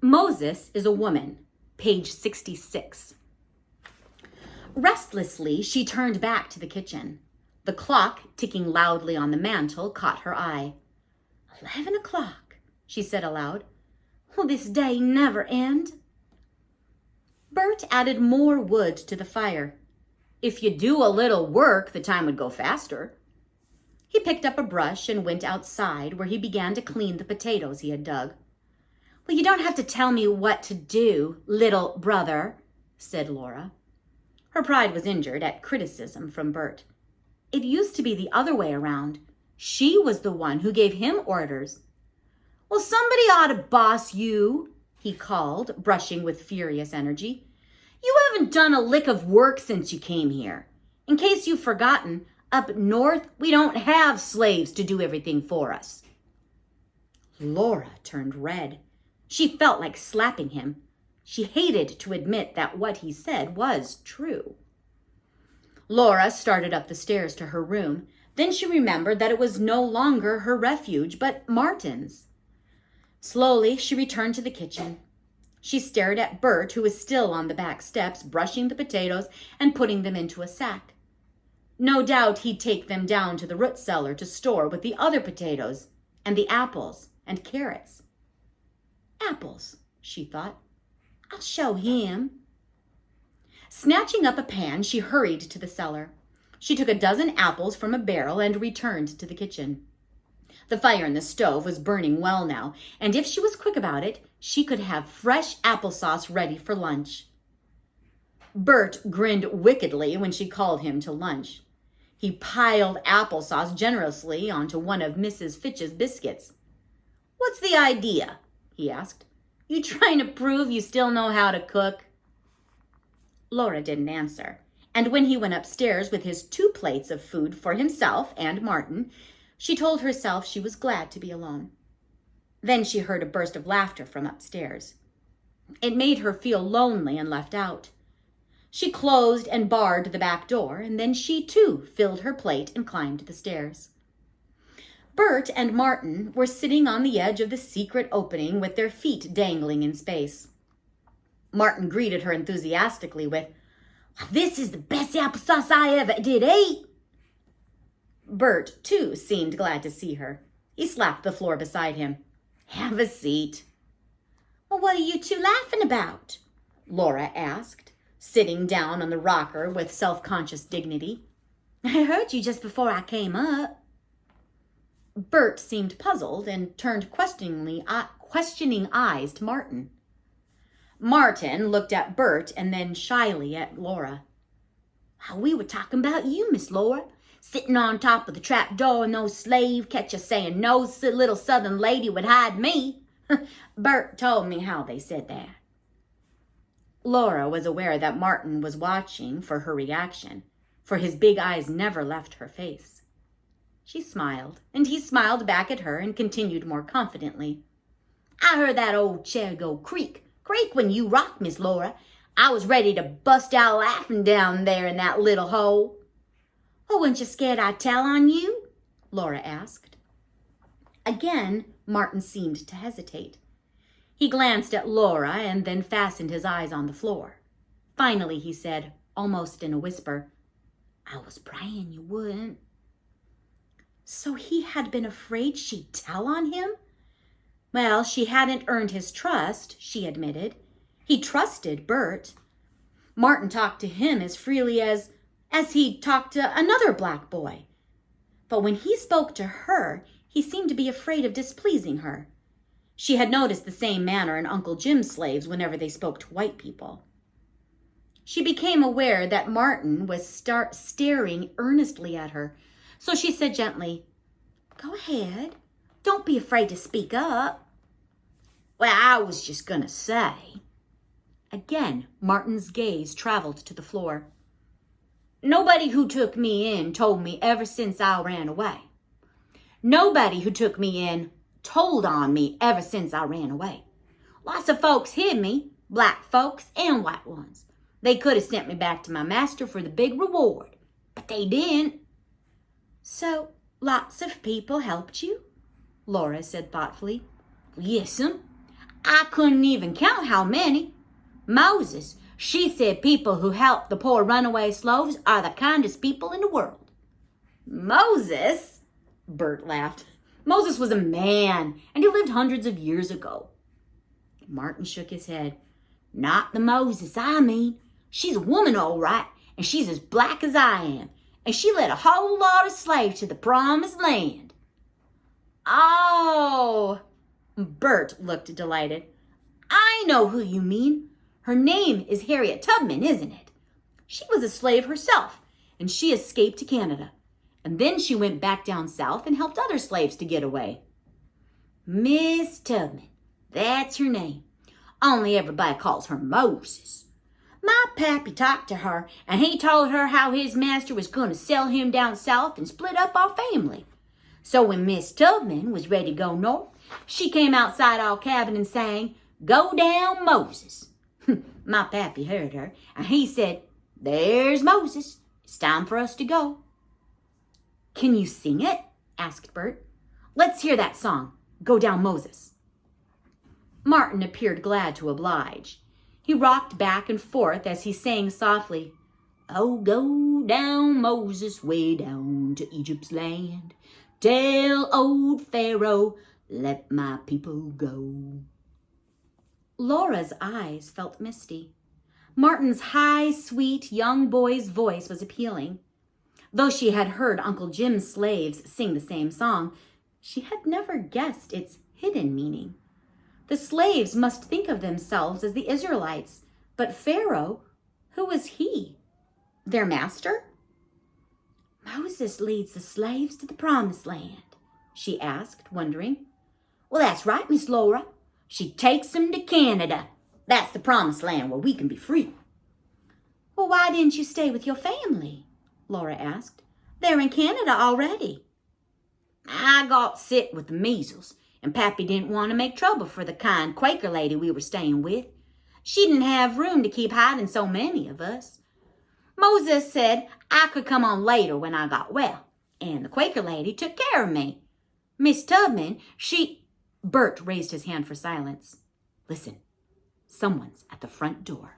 Moses is a woman, page 66. Restlessly, she turned back to the kitchen. The clock, ticking loudly on the mantel, caught her eye. 11 o'clock, she said aloud. Will this day never end? Bert added more wood to the fire. If you do a little work, the time would go faster. He picked up a brush and went outside, where he began to clean the potatoes he had dug. Well, you don't have to tell me what to do, little brother, said Laura. Her pride was injured at criticism from Bert. It used to be the other way around. She was the one who gave him orders. Well, somebody ought to boss you, he called, brushing with furious energy. You haven't done a lick of work since you came here. In case you've forgotten, up north, we don't have slaves to do everything for us. Laura turned red. She felt like slapping him. She hated to admit that what he said was true. Laura started up the stairs to her room. Then she remembered that it was no longer her refuge, but Martin's. Slowly, she returned to the kitchen. She stared at Bert, who was still on the back steps, brushing the potatoes and putting them into a sack. No doubt he'd take them down to the root cellar to store with the other potatoes and the apples and carrots. Apples, she thought. I'll show him. Snatching up a pan, she hurried to the cellar. She took a dozen apples from a barrel and returned to the kitchen. The fire in the stove was burning well now, and if she was quick about it, she could have fresh applesauce ready for lunch. Bert grinned wickedly when she called him to lunch. He piled applesauce generously onto one of Mrs. Fitch's biscuits. What's the idea? He asked. You trying to prove you still know how to cook? Laura didn't answer, and when he went upstairs with his 2 plates of food for himself and Martin, she told herself she was glad to be alone. Then she heard a burst of laughter from upstairs. It made her feel lonely and left out. She closed and barred the back door, and then she too filled her plate and climbed the stairs. Bert and Martin were sitting on the edge of the secret opening with their feet dangling in space. Martin greeted her enthusiastically with, This is the best applesauce I ever did eat. Bert, too, seemed glad to see her. He slapped the floor beside him. Have a seat. Well, what are you two laughing about? Laura asked, sitting down on the rocker with self-conscious dignity. I heard you just before I came up. Bert seemed puzzled and turned questioning eyes to Martin. Martin looked at Bert and then shyly at Laura. We were talking about you, Miss Laura, sitting on top of the trap door and no slave catcher saying no little southern lady would hide me. Bert told me how they said that. Laura was aware that Martin was watching for her reaction, for his big eyes never left her face. She smiled, and he smiled back at her and continued more confidently. I heard that old chair go creak when you rocked, Miss Laura. I was ready to bust out laughing down there in that little hole. Oh, weren't you scared I'd tell on you? Laura asked. Again, Martin seemed to hesitate. He glanced at Laura and then fastened his eyes on the floor. Finally, he said, almost in a whisper, I was praying you wouldn't. So he had been afraid she'd tell on him? Well, she hadn't earned his trust, she admitted. He trusted Bert. Martin talked to him as freely as he talked to another black boy. But when he spoke to her, he seemed to be afraid of displeasing her. She had noticed the same manner in Uncle Jim's slaves whenever they spoke to white people. She became aware that Martin was staring earnestly at her, so she said gently, Go ahead. Don't be afraid to speak up. Well, I was just going to say. Again, Martin's gaze traveled to the floor. Nobody who took me in told me ever since I ran away. Nobody who took me in told on me ever since I ran away. Lots of folks hid me, black folks and white ones. They could have sent me back to my master for the big reward, but they didn't. So, lots of people helped you? Laura said thoughtfully. Yes'm. I couldn't even count how many. Moses, she said people who help the poor runaway slaves are the kindest people in the world. Moses? Bert laughed. Moses was a man, and he lived hundreds of years ago. Martin shook his head. Not the Moses I mean. She's a woman, all right, and she's as black as I am, and she led a whole lot of slaves to the promised land. Oh, Bert looked delighted. I know who you mean. Her name is Harriet Tubman, isn't it? She was a slave herself, and she escaped to Canada. And then she went back down south and helped other slaves to get away. Miss Tubman, that's her name. Only everybody calls her Moses. My pappy talked to her, and he told her how his master was going to sell him down south and split up our family. So when Miss Tubman was ready to go north, she came outside our cabin and sang, Go Down Moses. My pappy heard her, and he said, There's Moses. It's time for us to go. Can you sing it? Asked Bert. Let's hear that song, Go Down Moses. Martin appeared glad to oblige. He rocked back and forth as he sang softly, Oh, go down Moses, way down to Egypt's land. Tell old Pharaoh, let my people go. Laura's eyes felt misty. Martin's high, sweet young boy's voice was appealing. Though she had heard Uncle Jim's slaves sing the same song, she had never guessed its hidden meaning. The slaves must think of themselves as the Israelites, but Pharaoh, who was he? Their master? Moses leads the slaves to the promised land, she asked, wondering. Well, that's right, Miss Laura. She takes them to Canada. That's the promised land where we can be free. Well, why didn't you stay with your family? Laura asked. They're in Canada already. I got sick with the measles, and Pappy didn't want to make trouble for the kind Quaker lady we were staying with. She didn't have room to keep hiding so many of us. Moses said I could come on later when I got well, and the Quaker lady took care of me. Miss Tubman, Bert raised his hand for silence. Listen, someone's at the front door.